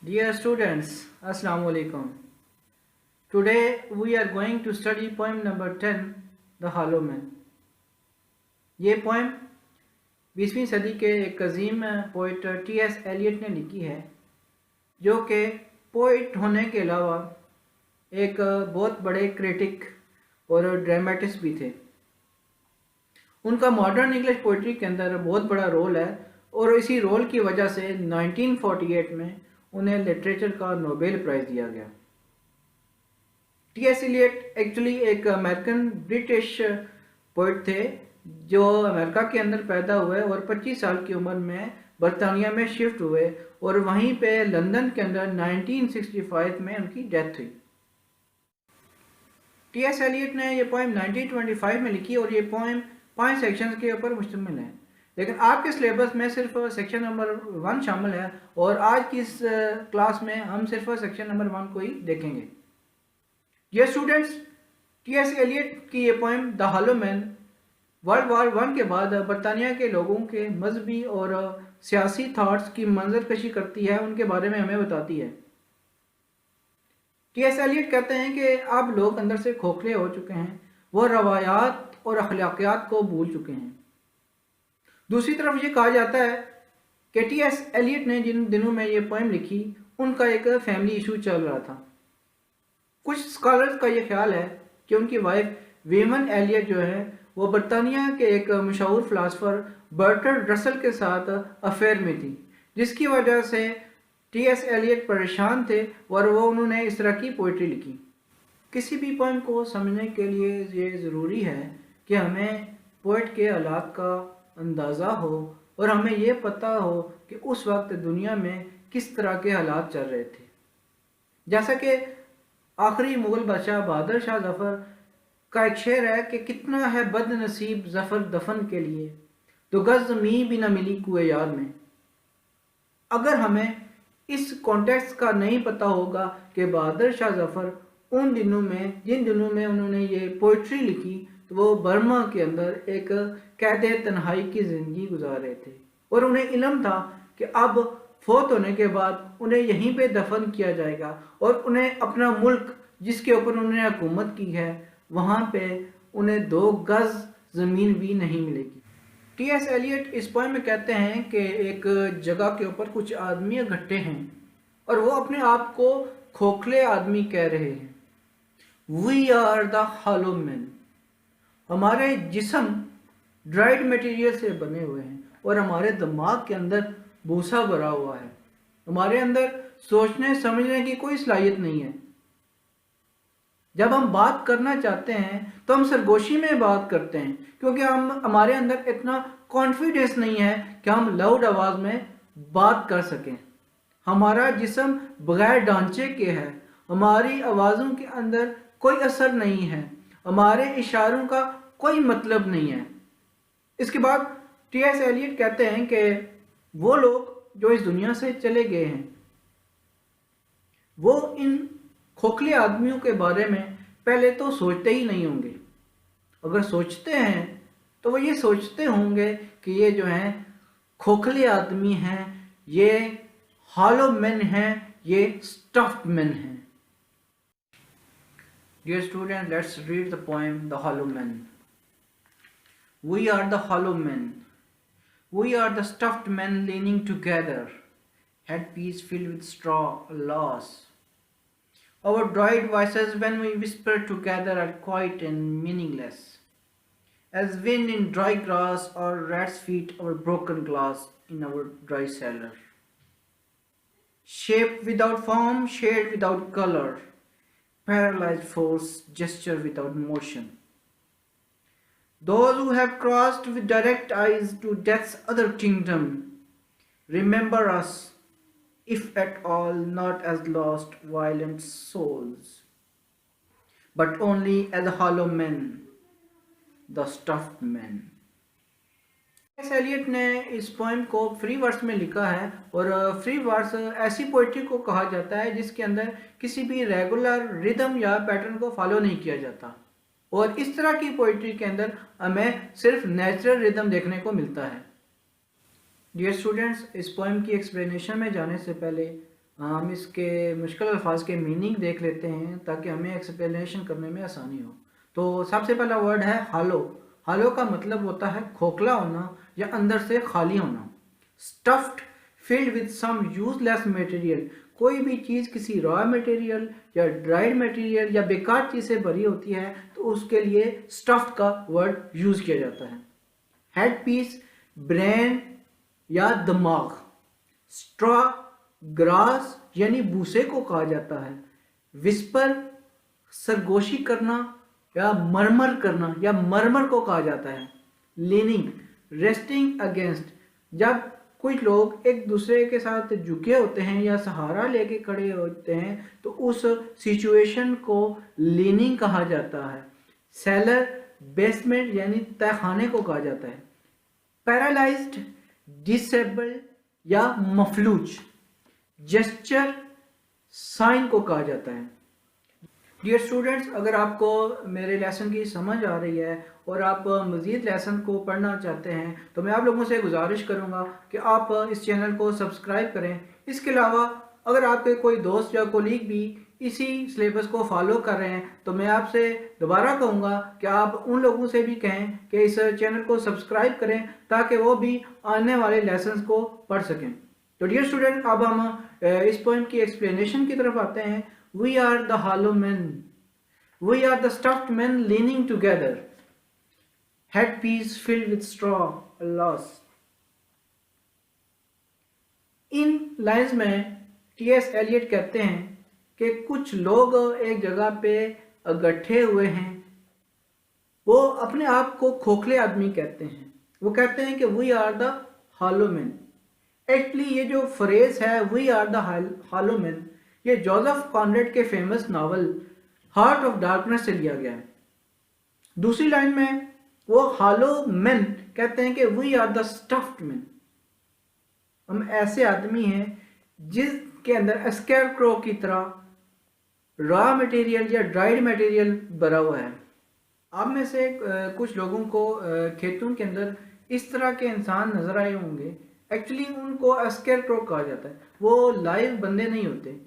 Dear students, Assalamu alaikum. Today we are going to study poem number 10, The Hollow Man. ये poem 20वीं सदी के एक अजीम poet T.S.. Eliot ने लिखी है, जो कि पोइट होने के अलावा एक बहुत बड़े क्रिटिक और ड्रामेटिस्ट भी थे। उनका मॉडर्न इंग्लिश पोइट्री के अंदर बहुत बड़ा रोल है और इसी रोल की वजह से 1948 में उन्हें लिटरेचर का नोबेल प्राइज़ दिया गया। टी.एस. एलियट एक्चुअली एक अमेरिकन ब्रिटिश पोइट थे जो अमेरिका के अंदर पैदा हुए और 25 साल की उम्र में बरतानिया में शिफ्ट हुए और वहीं पे लंदन के अंदर 1965 में उनकी डेथ हुई। टी.एस. एलियट ने ये पोएम 1925 में लिखी और ये पोएम 5 सेक्शंस के ऊपर मुश्तमिल है, लेकिन आपके सिलेबस में सिर्फ सेक्शन नंबर 1 शामिल है और आज की इस क्लास में हम सिर्फ सेक्शन नंबर 1 को ही देखेंगे। ये स्टूडेंट्स, टी.एस. एलियट की ये poem the hollow man world war 1 के बाद बरतानिया के लोगों के मजहबी और सियासी थाट्स की मंजरकशी करती है, उनके बारे में हमें बताती है। टी.एस. एलियट कहते हैं कि अब लोग अंदर से खोखले हो चुके हैं, वो रवायात और अखलाकियात को भूल चुके हैं। दूसरी तरफ ये कहा जाता है कि टी.एस. एलियट ने जिन दिनों में ये पोएम लिखी उनका एक फैमिली इशू चल रहा था। कुछ स्कॉलर्स का ये ख्याल है कि उनकी वाइफ वीवन एलियट जो है वो बरतानिया के एक मशहूर फ़िलासफ़र बर्ट्रैंड रसल के साथ अफेयर में थी, जिसकी वजह से टी.एस. एलियट परेशान थे और उन्होंने इस तरह की पोइट्री लिखी। किसी भी पोएम को समझने के लिए ये ज़रूरी है कि हमें पोइट के हालात का अंदाज़ा हो और हमें ये पता हो कि उस वक्त दुनिया में किस तरह के हालात चल रहे थे। जैसा कि आखिरी मुग़ल बादशाह बहादुर शाह ज़फ़र का एक शेर है कि कितना है बदनसीब ज़फ़र दफन के लिए, तो गज़ ज़मीं भी न मिली कुए यार में। अगर हमें इस कॉन्टेक्स्ट का नहीं पता होगा कि बहादुर शाह ज़फ़र उन दिनों में जिन दिनों में उन्होंने ये पोइट्री लिखी तो वो बर्मा के अंदर एक कैद तन्हाई की ज़िंदगी गुजार रहे थे और उन्हें इल्म था कि अब फौत होने के बाद उन्हें यहीं पे दफन किया जाएगा और उन्हें अपना मुल्क जिसके ऊपर उन्होंने हुकूमत की है वहाँ पे उन्हें 2 गज़ ज़मीन भी नहीं मिलेगी। टी.एस. एलियट इस पोएम में कहते हैं कि एक जगह के ऊपर कुछ आदमी इकट्ठे हैं और वो अपने आप को खोखले आदमी कह रहे हैं। We are the hollow man. हमारे जिस्म ड्राइड मटेरियल से बने हुए हैं और हमारे दिमाग के अंदर भूसा भरा हुआ है। हमारे अंदर सोचने समझने की कोई सलाहियत नहीं है। जब हम बात करना चाहते हैं तो हम सरगोशी में बात करते हैं, क्योंकि हमारे अंदर इतना कॉन्फिडेंस नहीं है कि हम लाउड आवाज़ में बात कर सकें। हमारा जिस्म बगैर ढांचे के है, हमारी आवाज़ों के अंदर कोई असर नहीं है, हमारे इशारों का कोई मतलब नहीं है। इसके बाद टी.एस. एलियट कहते हैं कि वो लोग जो इस दुनिया से चले गए हैं वो इन खोखले आदमियों के बारे में पहले तो सोचते ही नहीं होंगे। अगर सोचते हैं तो वो ये सोचते होंगे कि ये जो हैं खोखले आदमी हैं, ये हॉलो मैन हैं, ये स्टफ्ड मैन हैं। Dear students, let's read the poem The Hollow Man. We are the hollow men. We are the stuffed men leaning together, headpiece filled with straw, alas. Our dried voices when we whisper together are quiet and meaningless, as wind in dry grass or rat's feet or broken glass in our dry cellar. Shape without form, shade without color, paralyzed force, gesture without motion. Those who have crossed with direct eyes to death's other kingdom, remember us, if at all, not as lost, violent souls, but only as hollow men, the stuffed men. T S. Eliot ने इस poem को free verse में लिखा है और free verse ऐसी poetry को कहा जाता है जिसके अंदर किसी भी रेगुलर रिदम या पैटर्न को फॉलो नहीं किया जाता, और इस तरह की पोइट्री के अंदर हमें सिर्फ नेचुरल रिदम देखने को मिलता है। डियर स्टूडेंट्स, इस पोएम की एक्सप्लेनेशन में जाने से पहले हम इसके मुश्किल अल्फाज के मीनिंग देख लेते हैं ताकि हमें एक्सप्लेनेशन करने में आसानी हो। तो सबसे पहला वर्ड है हालो। हालो का मतलब होता है खोखला होना या अंदर से खाली होना। Stuffed filled with some useless material, कोई भी चीज़ किसी रॉ मटेरियल या ड्राइड मटेरियल या बेकार चीज़ से भरी होती है तो उसके लिए स्टफ्ड का वर्ड यूज़ किया जाता है। हेड पीस, ब्रेन या दिमाग। स्ट्रॉ, ग्रास यानी भूसे को कहा जाता है। विस्पर, सरगोशी करना या मरमर करना या मरमर को कहा जाता है। लीनिंग, रेस्टिंग अगेंस्ट, जब कुछ लोग एक दूसरे के साथ झुके होते हैं या सहारा लेके खड़े होते हैं तो उस सिचुएशन को लीनिंग कहा जाता है। सेलर, बेसमेंट यानी तहखाने को कहा जाता है। पैरालाइज्ड, डिसेबल्ड या मफलूज, जेस्चर, साइन को कहा जाता है। डियर स्टूडेंट्स, अगर आपको मेरे लेसन की समझ आ रही है और आप मज़ीद लेसन को पढ़ना चाहते हैं तो मैं आप लोगों से गुजारिश करूंगा कि आप इस चैनल को सब्सक्राइब करें। इसके अलावा अगर आपके कोई दोस्त या कोलीग भी इसी सिलेबस को फॉलो कर रहे हैं तो मैं आपसे दोबारा कहूँगा कि आप उन लोगों से भी कहें कि इस चैनल को सब्सक्राइब करें ताकि वो भी आने वाले लेसन को पढ़ सकें। तो डियर स्टूडेंट, अब हम इस पॉइंट की एक्सप्लेनेशन की तरफ आते हैं। We are the hollow men. We are the stuffed men leaning together. Headpiece filled with straw. Alas. In lines में टी.एस. एलियट कहते हैं कि कुछ लोग एक जगह पे इकट्ठे हुए हैं। वो अपने आप को खोखले आदमी कहते हैं। वो कहते हैं कि we are the hollow men. Actually ये जो फ्रेज है we are the hollow men, ये जोसेफ कॉनरेड के famous novel heart of darkness से लिया गया है। दूसरी लाइन में वो हालो मैन कहते हैं कि we are the stuffed man, हम ऐसे आदमी हैं जिसके अंदर स्कैरक्रो की तरह रॉ मटेरियल या ड्राइड मटेरियल भरा हुआ है। आप में से कुछ लोगों को खेतों के अंदर इस तरह के इंसान नजर आए होंगे। एक्चुअली उनको स्कैरक्रो कहा जाता है, वो लाइव बंदे नहीं होते।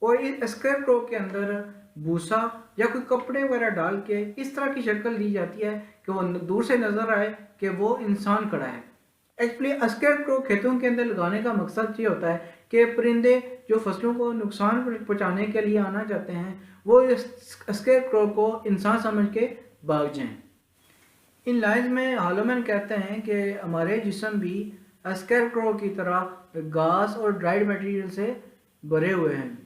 और इस स्कैरक्रो के अंदर भूसा या कोई कपड़े वगैरह डाल के इस तरह की शक्ल दी जाती है कि वो दूर से नजर आए कि वो इंसान खड़ा है। एक्चुअली स्कैरक्रो खेतों के अंदर लगाने का मकसद ये होता है कि परिंदे जो फसलों को नुकसान पहुंचाने के लिए आना चाहते हैं वो इस स्कैरक्रो को इंसान समझ के भाग जाएं। इन लाइन्स में हालोमैन कहते हैं कि हमारे जिस्म भी स्कैरक्रो की तरह घास और ड्राइड मटेरियल से भरे हुए हैं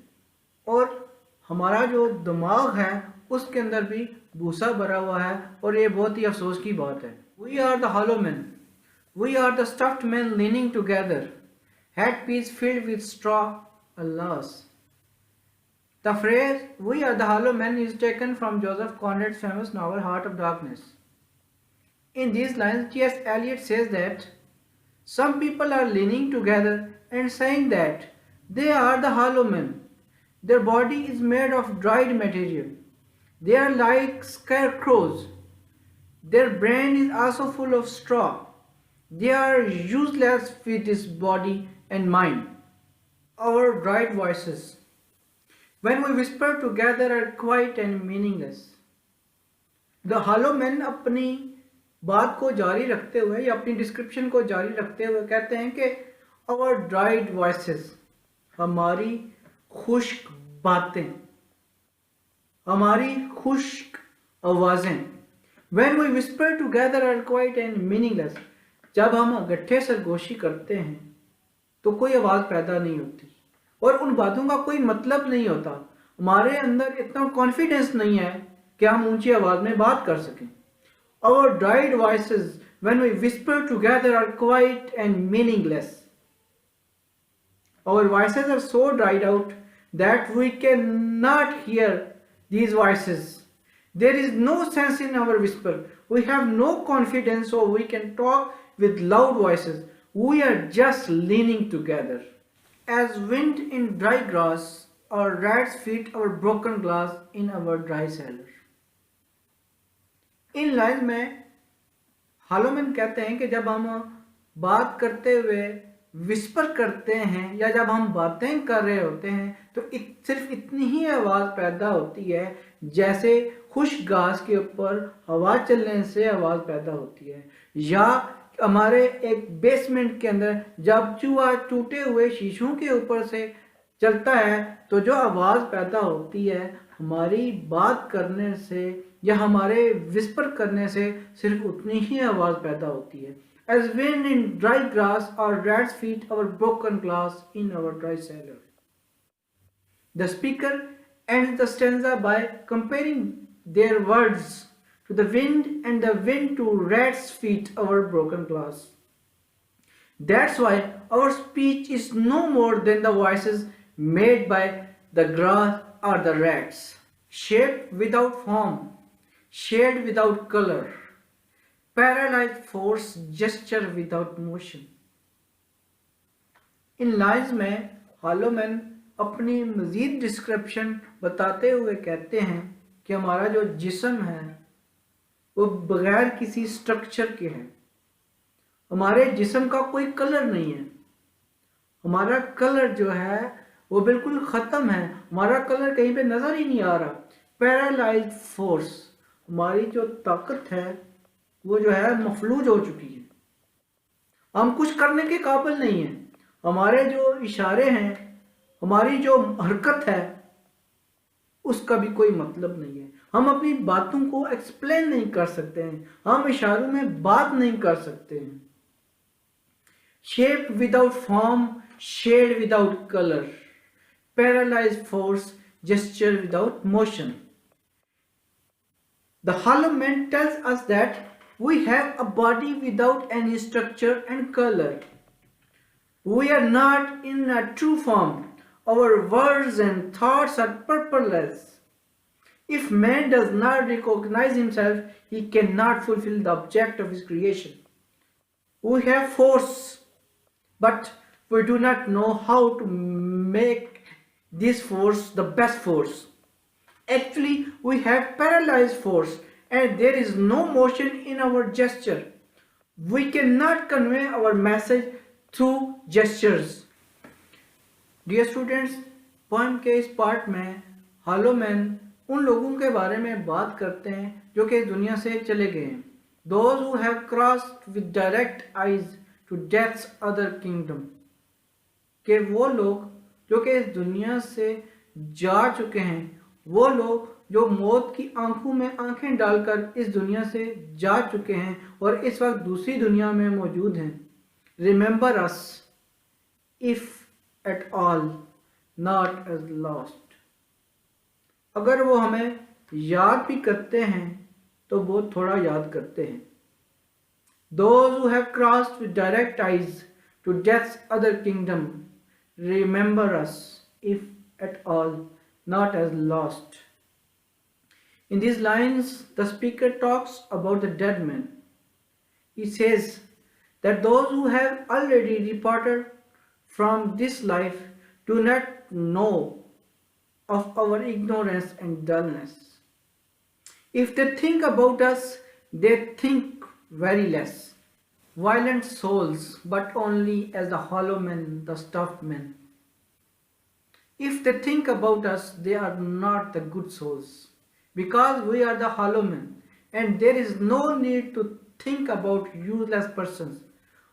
और हमारा जो दिमाग है उसके अंदर भी भूसा भरा हुआ है और ये बहुत ही अफसोस की बात है। We are the hollow men. We are the stuffed men leaning together. Headpiece filled with straw. Alas. The phrase "we are the hollow men" is taken from Joseph Conrad's famous novel Heart of Darkness. In these lines, T.S. Eliot says that some people are leaning together and saying that they are the hollow men. Their body is made of dried material. They are like scarecrows. Their brain is also full of straw. They are useless with this body and mind. Our dried voices, when we whisper together, are quiet and meaningless. The hollow men अपनी बात को जारी रखते हुए या अपनी description को जारी रखते हुए कहते हैं कि our dried voices, हमारी खुश्क बातें, हमारी खुश्क आवाज़ें, when we whisper together are quiet and meaningless, जब हम इकट्ठे सरगोशी करते हैं तो कोई आवाज़ पैदा नहीं होती और उन बातों का कोई मतलब नहीं होता। हमारे अंदर इतना कॉन्फिडेंस नहीं है कि हम ऊंची आवाज़ में बात कर सकें। Our dried voices when we whisper together are quiet and meaningless. Our voices are so dried out that we cannot hear these voices. There is no sense in our whisper. We have no confidence so we can talk with loud voices. We are just leaning together. As wind in dry grass, or rats feed our broken glass in our dry cellar. In line में हालोमैन कहते हैं कि जब हम बात करते हुए whisper करते हैं या जब हम बातें कर रहे होते हैं तो सिर्फ इतनी ही आवाज़ पैदा होती है जैसे खुश घास के ऊपर हवा चलने से आवाज़ पैदा होती है, या हमारे एक बेसमेंट के अंदर जब चूहा टूटे हुए शीशों के ऊपर से चलता है तो जो आवाज़ पैदा होती है हमारी बात करने से या हमारे विस्पर करने से सिर्फ उतनी ही आवाज़ पैदा होती है। As wind in dry grass or rat's feet our broken glass in our dry cellar. The speaker ends the stanza by comparing their words to the wind and the wind to rat's feet our broken glass. That's why our speech is no more than the voices made by the grass or the rats, shaped without form, shade without color, paralyzed force, gesture without motion. In lines में hollow men अपनी मज़ीद description बताते हुए कहते हैं कि हमारा जो जिस्म है वो बगैर किसी स्ट्रक्चर के है। हमारे जिस्म का कोई कलर नहीं है, हमारा कलर जो है वो बिल्कुल ख़त्म है, हमारा कलर कहीं पे नज़र ही नहीं आ रहा। पैरालाइज्ड फोर्स, हमारी जो ताकत है वो जो है मफलूज हो चुकी है, हम कुछ करने के काबिल नहीं हैं। हमारे जो इशारे हैं, हमारी जो हरकत है उसका भी कोई मतलब नहीं है। हम अपनी बातों को एक्सप्लेन नहीं कर सकते हैं, हम इशारों में बात नहीं कर सकते हैं। Shape without form, shade without colour, paralysed force, gesture without motion. The hollow man tells us that we have a body without any structure and color. We are not in a true form. Our words and thoughts are purposeless. If man does not recognize himself, he cannot fulfill the object of his creation. We have force, but we do not know how to make this force the best force. Actually, we have paralyzed force and there is no motion in our gesture. We cannot convey our message through gestures. Dear students, poem के इस part में hollow men उन लोगों के बारे में बात करते हैं जो कि इस दुनिया से चले गए हैं। Those who have crossed with direct eyes to death's other kingdom. कि वो लोग जो कि इस दुनिया से जा चुके हैं, वो लोग जो मौत की आंखों में आंखें डालकर इस दुनिया से जा चुके हैं और इस वक्त दूसरी दुनिया में मौजूद हैं। Remember us if at all not as lost. अगर वो हमें याद भी करते हैं तो बहुत थोड़ा याद करते हैं। Those who have crossed with direct eyes to death's other kingdom, remember us if at all not as lost. In these lines, the speaker talks about the dead man. He says that those who have already departed from this life do not know of our ignorance and dullness. If they think about us, they think very less. Violent souls, but only as the hollow men, the stuffed men. If they think about us, they are not the good souls, because we are the hollow men, and there is no need to think about useless persons.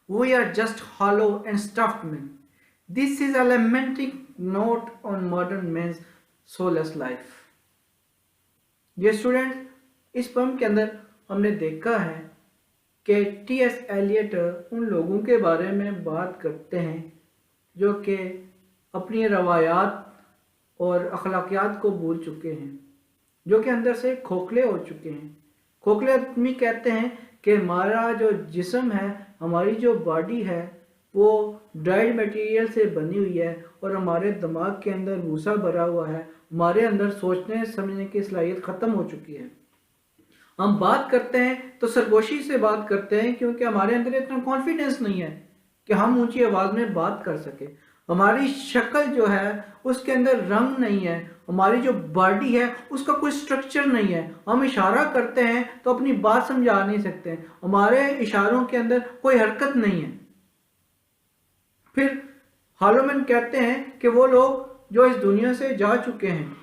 We are just hollow and stuffed men. This is a lamenting note on modern man's soulless life. Dear students, इस poem के अंदर हमने देखा है कि T.S.. Elliott उन लोगों के बारे में बात करते हैं जो कि अपनी रवायात और अखलाकियात को भूल चुके हैं, जो कि अंदर से खोखले हो चुके हैं। खोखले आदमी कहते हैं कि हमारा जो जिस्म है, हमारी जो बॉडी है, वो ड्राइड मटेरियल से बनी हुई है और हमारे दिमाग के अंदर भूसा भरा हुआ है। हमारे अंदर सोचने समझने की सलाहियत ख़त्म हो चुकी है। हम बात करते हैं तो सरगोशी से बात करते हैं क्योंकि हमारे अंदर इतना कॉन्फिडेंस नहीं है कि हम ऊंची आवाज़ में बात कर सके। हमारी शक्ल जो है उसके अंदर रंग नहीं है, हमारी जो बॉडी है उसका कोई स्ट्रक्चर नहीं है। हम इशारा करते हैं तो अपनी बात समझा नहीं सकते, हमारे इशारों के अंदर कोई हरकत नहीं है। फिर हालोमैन कहते हैं कि वो लोग जो इस दुनिया से जा चुके हैं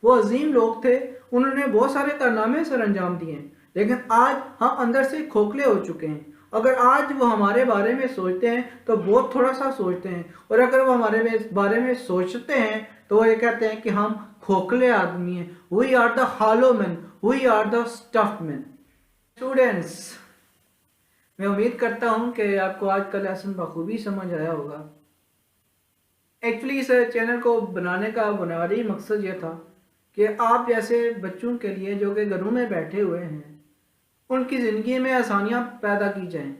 वो अजीम लोग थे, उन्होंने बहुत सारे कारनामे सर अंजाम दिए हैं, लेकिन आज हम अंदर से खोखले हो चुके हैं। अगर आज वो हमारे बारे में सोचते हैं तो बहुत थोड़ा सा सोचते हैं, और अगर वो हमारे बारे में सोचते हैं तो वो ये कहते हैं कि हम खोखले आदमी हैं। We are the hollow man, we are the stuffed man. Students, मैं उम्मीद करता हूँ कि आपको आज का लेसन बखूबी समझ आया होगा। एक्चुअली इस चैनल को बनाने का बुनियादी मकसद ये था कि आप जैसे बच्चों के लिए जो कि घरों में बैठे हुए हैं उनकी ज़िंदगी में आसानियाँ पैदा की जाएं,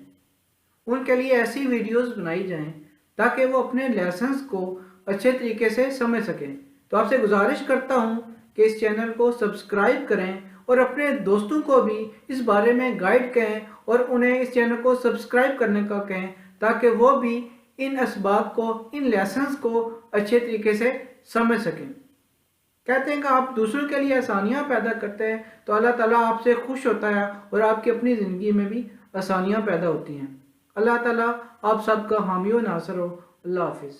उनके लिए ऐसी वीडियोस बनाई जाएं ताकि वो अपने लेसन्स को अच्छे तरीके से समझ सकें। तो आपसे गुजारिश करता हूँ कि इस चैनल को सब्सक्राइब करें और अपने दोस्तों को भी इस बारे में गाइड करें और उन्हें इस चैनल को सब्सक्राइब करने का कहें ताकि वो भी इन असबाब को, इन लेसन्स को अच्छे तरीके से समझ सकें। कहते हैं कि आप दूसरों के लिए आसानियाँ पैदा करते हैं तो अल्लाह ताला आपसे खुश होता है और आपकी अपनी ज़िंदगी में भी आसानियाँ पैदा होती हैं। अल्लाह ताला आप सबका हामी व नासर हो। अल्लाह हाफिज़।